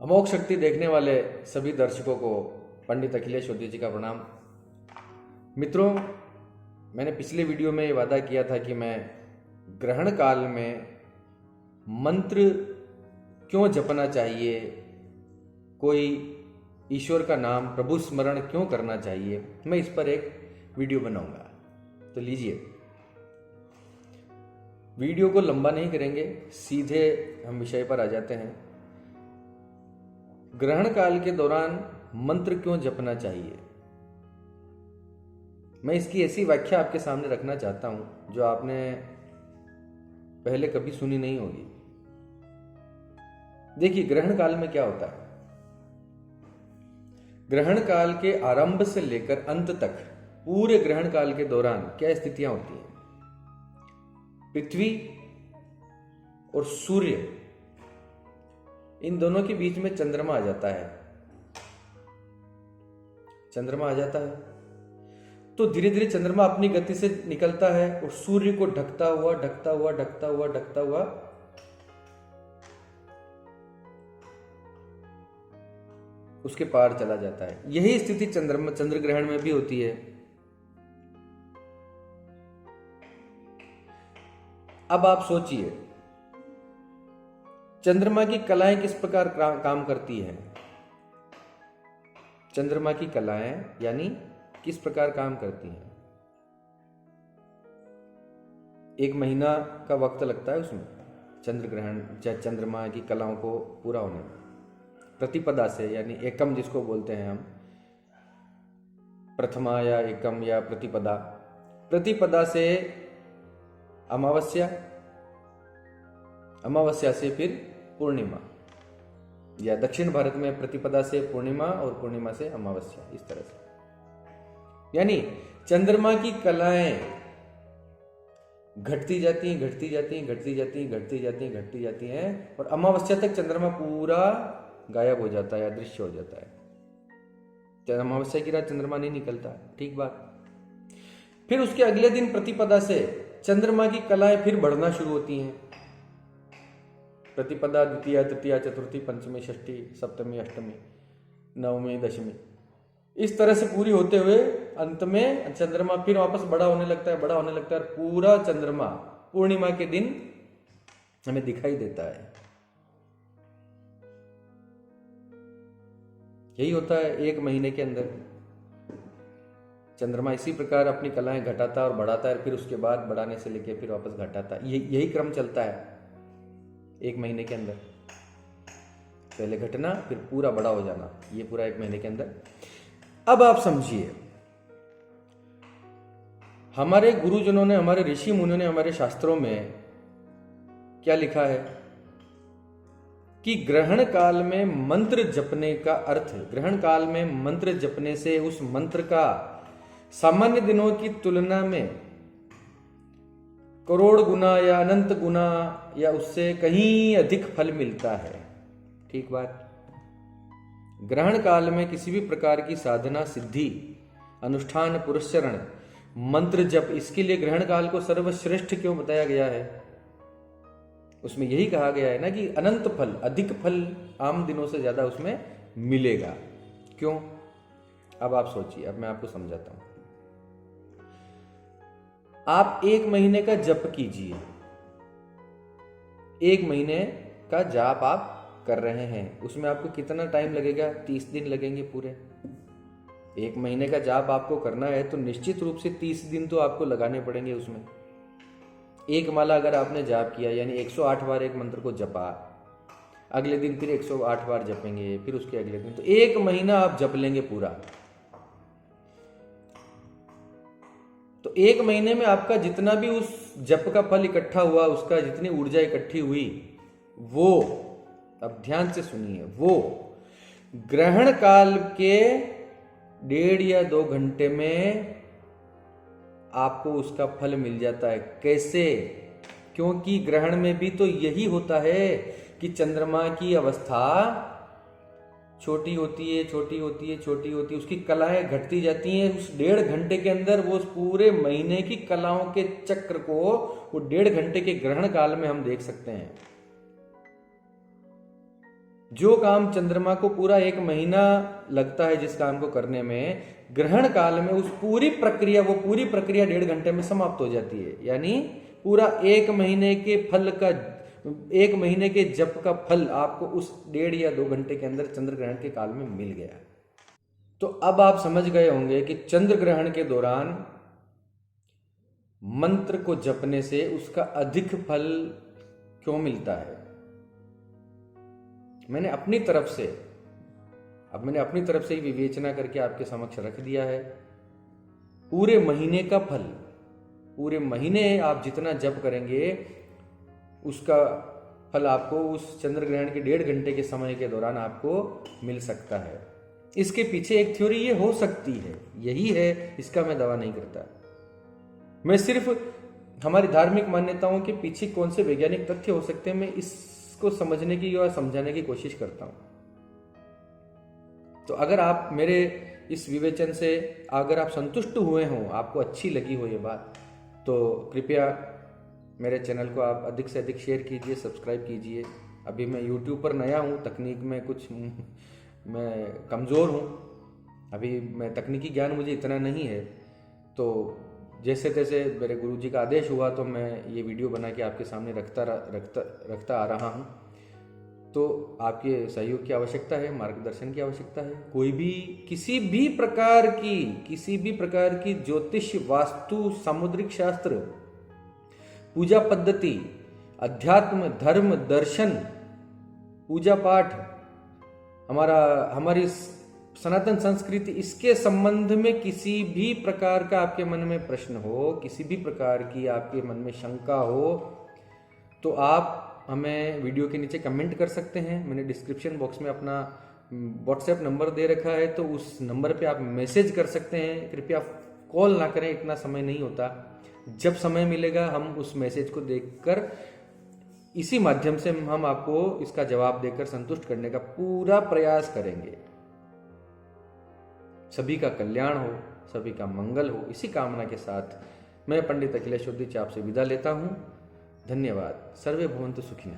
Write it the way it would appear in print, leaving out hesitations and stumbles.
अमोघ शक्ति देखने वाले सभी दर्शकों को पंडित अखिलेश ओधी जी का प्रणाम। मित्रों, मैंने पिछले वीडियो में ये वादा किया था कि मैं ग्रहण काल में मंत्र क्यों जपना चाहिए, कोई ईश्वर का नाम प्रभु स्मरण क्यों करना चाहिए, मैं इस पर एक वीडियो बनाऊंगा। तो लीजिए, वीडियो को लंबा नहीं करेंगे, सीधे हम विषय पर आ जाते हैं। ग्रहण काल के दौरान मंत्र क्यों जपना चाहिए, मैं इसकी ऐसी व्याख्या आपके सामने रखना चाहता हूं जो आपने पहले कभी सुनी नहीं होगी। देखिए, ग्रहण काल में क्या होता है। ग्रहण काल के आरंभ से लेकर अंत तक पूरे ग्रहण काल के दौरान क्या स्थितियां होती हैं। पृथ्वी और सूर्य, इन दोनों के बीच में चंद्रमा आ जाता है। चंद्रमा आ जाता है तो धीरे धीरे चंद्रमा अपनी गति से निकलता है और सूर्य को ढकता हुआ ढकता हुआ ढकता हुआ ढकता हुआ उसके पार चला जाता है। यही स्थिति चंद्र ग्रहण में भी होती है। अब आप सोचिए, चंद्रमा की कलाएं किस प्रकार काम करती हैं। चंद्रमा की कलाएं यानी किस प्रकार काम करती हैं। एक महीना का वक्त लगता है उसमें, चंद्र ग्रहण चंद्रमा की कलाओं को पूरा होने में। प्रतिपदा से, यानी एकम जिसको बोलते हैं हम, प्रथमा या एकम या प्रतिपदा, प्रतिपदा से अमावस्या, अमावस्या से फिर पूर्णिमा, या दक्षिण भारत में प्रतिपदा से पूर्णिमा और पूर्णिमा से अमावस्या, इस तरह से। यानी चंद्रमा की कलाएं घटती जाती हैं, घटती जाती हैं, घटती जाती हैं, घटती जाती हैं, घटती जाती हैं, और अमावस्या तक चंद्रमा पूरा गायब हो जाता है, अदृश्य हो जाता है। अमावस्या की रात चंद्रमा नहीं निकलता, ठीक बात। फिर उसके अगले दिन प्रतिपदा से चंद्रमा की कलाएं फिर बढ़ना शुरू होती हैं। प्रतिपदा, द्वितीया, तृतीया, चतुर्थी, पंचमी, षष्ठी, सप्तमी, अष्टमी, नवमी, दशमी, इस तरह से पूरी होते हुए अंत में चंद्रमा फिर वापस बड़ा होने लगता है, बड़ा होने लगता है, और पूरा चंद्रमा पूर्णिमा के दिन हमें दिखाई देता है। यही होता है एक महीने के अंदर। चंद्रमा इसी प्रकार अपनी कलाएं घटाता और बढ़ाता है, फिर उसके बाद बढ़ाने से लेके फिर वापस घटाता है। यही क्रम चलता है एक महीने के अंदर। पहले घटना, फिर पूरा बड़ा हो जाना, ये पूरा एक महीने के अंदर। अब आप समझिए, हमारे गुरुजनों ने, हमारे ऋषि मुनियों ने, हमारे शास्त्रों में क्या लिखा है कि ग्रहण काल में मंत्र जपने का अर्थ, ग्रहण काल में मंत्र जपने से उस मंत्र का सामान्य दिनों की तुलना में करोड़ गुना या अनंत गुना या उससे कहीं अधिक फल मिलता है। ठीक बात। ग्रहण काल में किसी भी प्रकार की साधना, सिद्धि, अनुष्ठान, पुरस्चरण, मंत्र जप, इसके लिए ग्रहण काल को सर्वश्रेष्ठ क्यों बताया गया है। उसमें यही कहा गया है ना कि अनंत फल, अधिक फल आम दिनों से ज्यादा उसमें मिलेगा। क्यों? अब आप सोचिए, अब मैं आपको समझाता हूं। आप एक महीने का जप कीजिए, एक महीने का जाप आप कर रहे हैं, उसमें आपको कितना टाइम लगेगा? 30 दिन लगेंगे पूरे। एक महीने का जाप आपको करना है तो निश्चित रूप से 30 दिन तो आपको लगाने पड़ेंगे उसमें। एक माला अगर आपने जाप किया, यानी 108 बार एक मंत्र को जपा, अगले दिन फिर 108 बार जपेंगे, फिर उसके अगले दिन, तो एक महीना आप जप लेंगे पूरा। तो एक महीने में आपका जितना भी उस जप का फल इकट्ठा हुआ, उसका जितनी ऊर्जा इकट्ठी हुई, वो, अब ध्यान से सुनिए, वो ग्रहण काल के 1.5 या 2 घंटे में आपको उसका फल मिल जाता है। कैसे? क्योंकि ग्रहण में भी तो यही होता है कि चंद्रमा की अवस्था छोटी होती है, छोटी होती है, छोटी होती है, उसकी कलाएं घटती जाती हैं। उस 1.5 घंटे के अंदर वो पूरे महीने की कलाओं के चक्र को वो 1.5 घंटे के ग्रहण काल में हम देख सकते हैं। जो काम चंद्रमा को पूरा 1 महीना लगता है जिस काम को करने में, ग्रहण काल में वो पूरी प्रक्रिया 1.5 घंटे में समाप्त हो जाती है। यानी पूरा 1 महीने के फल का 1 महीने के जप का फल आपको उस 1.5 या 2 घंटे के अंदर चंद्र ग्रहण के काल में मिल गया। तो अब आप समझ गए होंगे कि चंद्र ग्रहण के दौरान मंत्र को जपने से उसका अधिक फल क्यों मिलता है। मैंने अपनी तरफ से ही विवेचना करके आपके समक्ष रख दिया है। पूरे महीने का फल, पूरे महीने आप जितना जप करेंगे उसका फल आपको उस चंद्र ग्रहण के 1.5 घंटे के समय के दौरान आपको मिल सकता है। इसके पीछे एक थ्योरी ये हो सकती है, यही है, इसका मैं दावा नहीं करता। मैं सिर्फ हमारी धार्मिक मान्यताओं के पीछे कौन से वैज्ञानिक तथ्य हो सकते हैं, मैं इसको समझने की और समझाने की कोशिश करता हूं। तो अगर आप मेरे इस विवेचन से अगर आप संतुष्ट हुए हों, आपको अच्छी लगी हो ये बात, तो कृपया मेरे चैनल को आप अधिक से अधिक शेयर कीजिए, सब्सक्राइब कीजिए। अभी मैं YouTube पर नया हूँ, तकनीक में कुछ मैं कमज़ोर हूँ, अभी मैं तकनीकी ज्ञान मुझे इतना नहीं है। तो जैसे तैसे मेरे गुरुजी का आदेश हुआ तो मैं ये वीडियो बना के आपके सामने रखता आ रहा हूँ। तो आपके सहयोग की आवश्यकता है, मार्गदर्शन की आवश्यकता है। कोई भी किसी भी प्रकार की ज्योतिष, वास्तु, सामुद्रिक शास्त्र, पूजा पद्धति, अध्यात्म, धर्म, दर्शन, पूजा पाठ, हमारी सनातन संस्कृति, इसके संबंध में किसी भी प्रकार का आपके मन में प्रश्न हो, किसी भी प्रकार की आपके मन में शंका हो, तो आप हमें वीडियो के नीचे कमेंट कर सकते हैं। मैंने डिस्क्रिप्शन बॉक्स में अपना व्हाट्सएप नंबर दे रखा है, तो उस नंबर पे आप मैसेज कर सकते हैं। कृपया कॉल ना करें, इतना समय नहीं होता। जब समय मिलेगा हम उस मैसेज को देखकर इसी माध्यम से हम आपको इसका जवाब देकर संतुष्ट करने का पूरा प्रयास करेंगे। सभी का कल्याण हो, सभी का मंगल हो, इसी कामना के साथ मैं पंडित अखिलेश उदिच आपसे विदा लेता हूं। धन्यवाद। सर्वे भवन्तु सुखिनः।